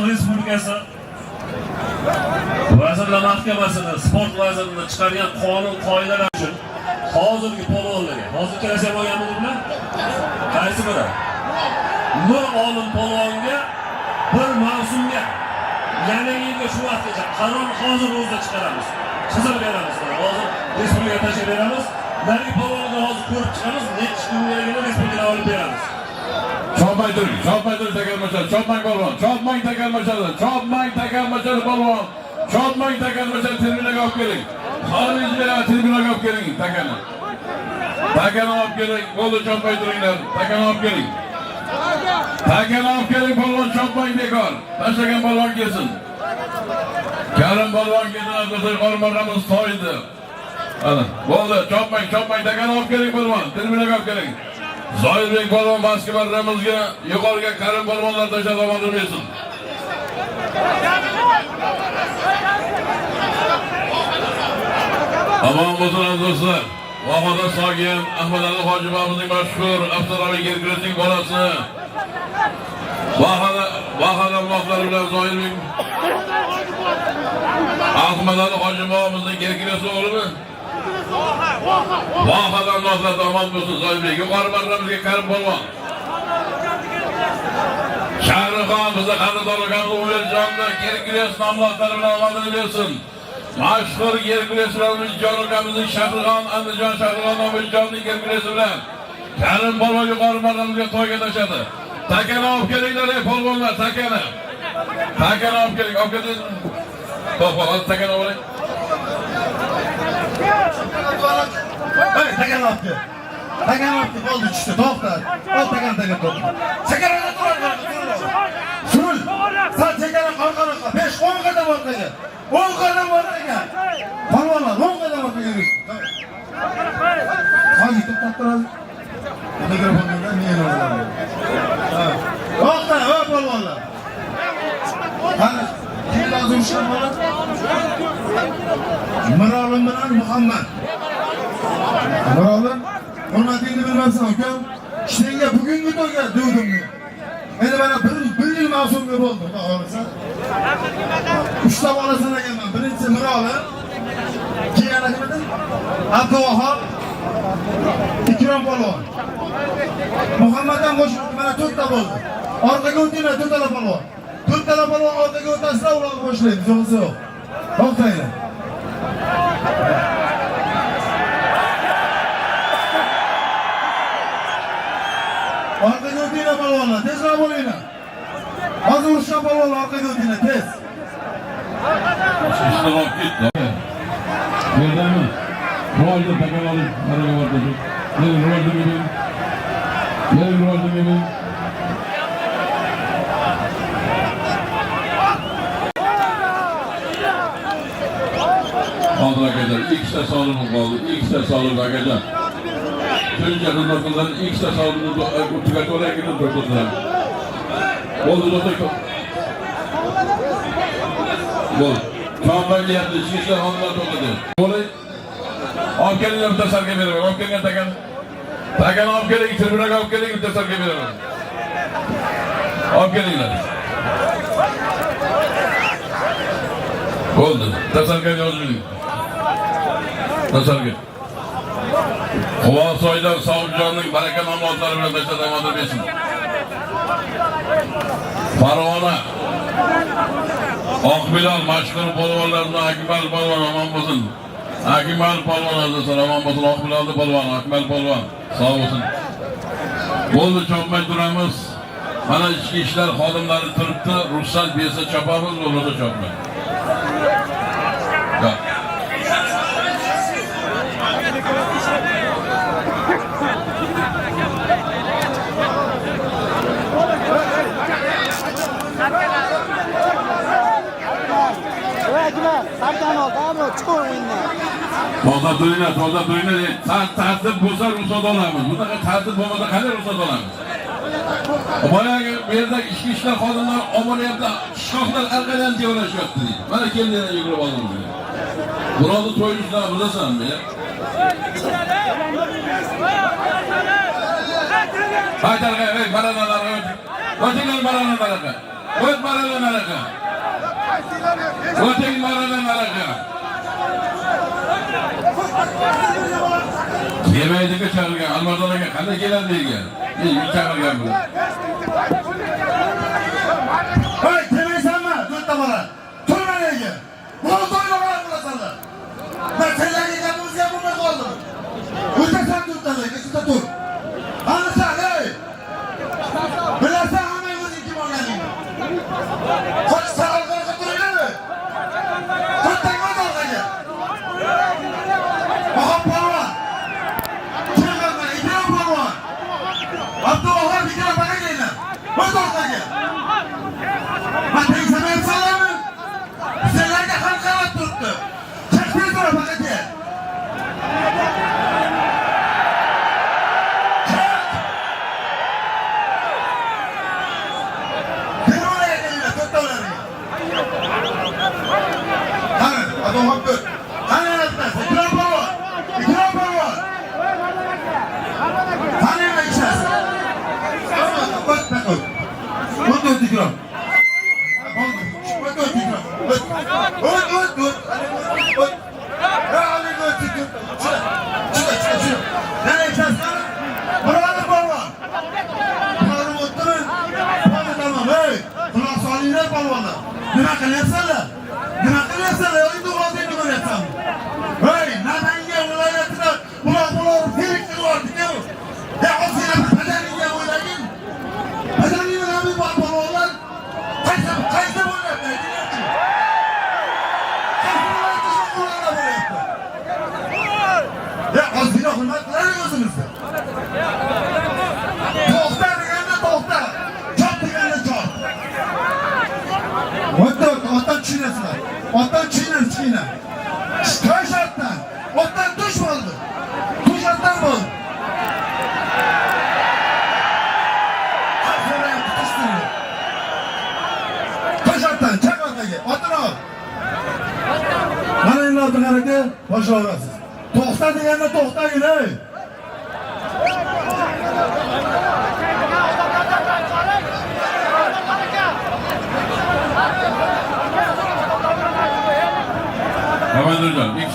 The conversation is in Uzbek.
Respublikasi Vazirlar Mahkamasini sport vazirini chiqargan qonun qoidalar uchun hozirgi polvonlarga, hozir kelasi bo'lganmi bular? Qaysi biri? Bir olim polvonga bir mavsumga yana yilga shu vaqtgacha qaror hozir o'zida chiqaramiz. Chizib beramiz. Hozir respublika tashkil beramiz. Narigi polvonga hozir ko'rib chiqamiz, necha kunligini respublikaga olib beramiz. Chopmang takalmachal, chopmang polvon, chopmang takalmachal, chopmang takalmachal polvon, chopmang takalmachal terminaga olib keling. Xorijga terminaga olib keling takani. Takani olib keling, bo'ldi chopmay turinglar, takani olib keling. Takani olib keling polvon, chopmang bekor. Tashlagan polvon kelsin. Karim polvon keldi, biz qormaramiz to'ydi. Ana, bo'ldi, chopmang, takani olib keling polvon, terminaga olib keling. Zoirbek polvon basketbolchilarimizga yuqoriga Karim polvonlar tashlab olmaysin. Amon bo'lsin do'stlar. Vahada Sog'in Ahmadali Hojibovimizning mashhur avtomobil Gerkulesning bolasi. Vahada muxlislar bilan Zoirbek Ahmadali Hojibovimizning Gerkulesi o'g'limi? Vahadan muxlislar omon bo'lsin Zoirbek. Yuqori marramizga Karim polvon. Shahrixon bizni qadrdonligimiz Umerjonning Gerkules nomlari bilan omadini bersin. Mashhur Gerkuleslarimiz Jonukamizning Shahrixon Andijon Shahrixon Umerjonning Gerkulesi bilan Karim polvon yuqori marramizga to'yga tashladi. Takani olib kelinglar ey polvonlar, takani. Takani olib keling, olib keling. To'g'ri, takani oling. Hey, takani olib kel. Takani olib kel, bo'ldi tushdi, to'xta. Ol takani to'xta. Chegarada tur. Sul. Sen chegara orqaroqqa 5-10 qadam orqaga. 10 qadam orqaga. Polvonlar 10 qadam orqaga yur. Hozir to'xtab turadi. Mikrofonga men olaman. To'xta, o polvonlar. Qani, kim lazım shu bola? Mirolim bilan Muhammad. Mirolim, hurmatingni bilmabsan, ukam. Senga bugungi to'yga devdimmi? Endi mana bir yil mavsumga bo'ldi, xohlasan. 3 ta bolasini ekanman. Birinchisi Mirolim, keyin kimdir? Abduvahhab, Ikrom polvon. Muhammaddan qo'shib mana 4 ta bo'ldi. Orqaga o'tinglar 4 ta polvon. 4 ta polvon orqaga o'tasizlar, ularga qo'shiladi, yo'qsa yo'q. To'xtanglar. Orqaga o'tinglar polvonlar, tezroq bo'linglar. Hozir urushgan polvonlar orqaga o'tinglar, tez. Ishtirok ketdi. Yerdami? Rolda takani olib, nariga bordi. Keling, rolda keling. Keling, rolda keling. Hozir akajon, ikkita solim qoldi. Ikkita solim akajon. Shuncha xizmat qilgan ikkita solimni tugatib to'xtatdilar. Bo'ldi, to'xtat. Bo'ldi. Chopmang deyapti, ishlar hozir to'xtadi. Bo'ldi. Olib kelinglar, bitta sarga beraman. Olib kelgan takani. Takani olib keling, tribinaga olib keling, bitta sarga beraman. Olib kelinglar. Bo'ldi. Tasarga yo'llaylik. Tasarga. Quvasoydan Sog'jonning baraka namozlari bilan tashlab bersin. Farg'ona. Oqbilal mashhur polvonlardan Akmal polvon omon bo'lsin. Akmal polvon azizlar omon bo'lsin. Oqbilalni polvon, Akmal polvon sog' bo'lsin. Bo'ldi, chopmay turamiz. Mana ichki ishlar xodimlari turibdi. Ruxsat bersa chopamiz, bo'lmasa chopmay. Toza turinglar. Tartib bo'lsa ruxsat olamiz. Bunaqa tartib bo'lmasa qanday ruxsat olamiz? Boyagi bu yerdagi ichki ishlar xodimlari omoniyatda shoxlar orqadan tevlashyapti deydi. Mana keldilar yugurib oldimizga. Birovni to'yishlar bilasanmi? Haydarga, baranalarga. O'tinglar baranalarga. O't maradan araqa. O'ting maradan araqa. Yemaydiga chaqirgan, Alimardon aka qanday keladi degan. Men chaqirgan bu. Hey, demaysanmi? To'rtta bola. Turma nega? Bo'ldi o'ynamoqlar qilasanlar. Men senlarga gapimizga bo'lmay qoldim. O'tasan to'rtalarga, shunda tur. Anisan, hey! Bilasan hammang o'zing kim olganingni. Qoch saralqaga turinglar. To'rtang o'z orqaga. Bahom polvon. Chaqirma, Ikrom polvon. Abdulloh Ikrom baqa kelinglar. O'z orqaga. Men tegsamayapsanlarmi? Senlarga ham qarab turibdi. Chaqirib tur baqaga. Adam hakkı. Hani yönetmez? İkram polvon. İkram polvon. Hani yönetmez? Öt be öt. Öt öt İkram. Öt öt İkram. Öt. Öt öt öt. Öt. Ya Ali öt İkram. Çık. Ne yönetmez? Buralı polvon. Buralı oturun. Polvon tamam. Hey. Kulak salıyla polvonlar. Nima qilyapsanlar? Nima qilyapsanlar? Yo'q, to'g'ri qilyapsan. Hey, Namangan viloyatida bular ferik qilyapti-ku. Ya o'zinglar badaningga o'ylagin. Badaningga nima bor polvonlar? Qaysi bo'lyapti? Ya o'zinglar hurmat qilaylik o'zimizni. To'xta deganda to'xta. Chop deganda chop. Otdan tushunasizlar. Otdan tushunasizlar. Tosh otdan. Otdan tush bo'ldi. Tush otdan bo'ldi. Tosh otdan, chaq otaga. Otini ol. Mana endi otni qaraka, boshla olasiz. To'xta deganda to'xtagin, ey. Amandirjon.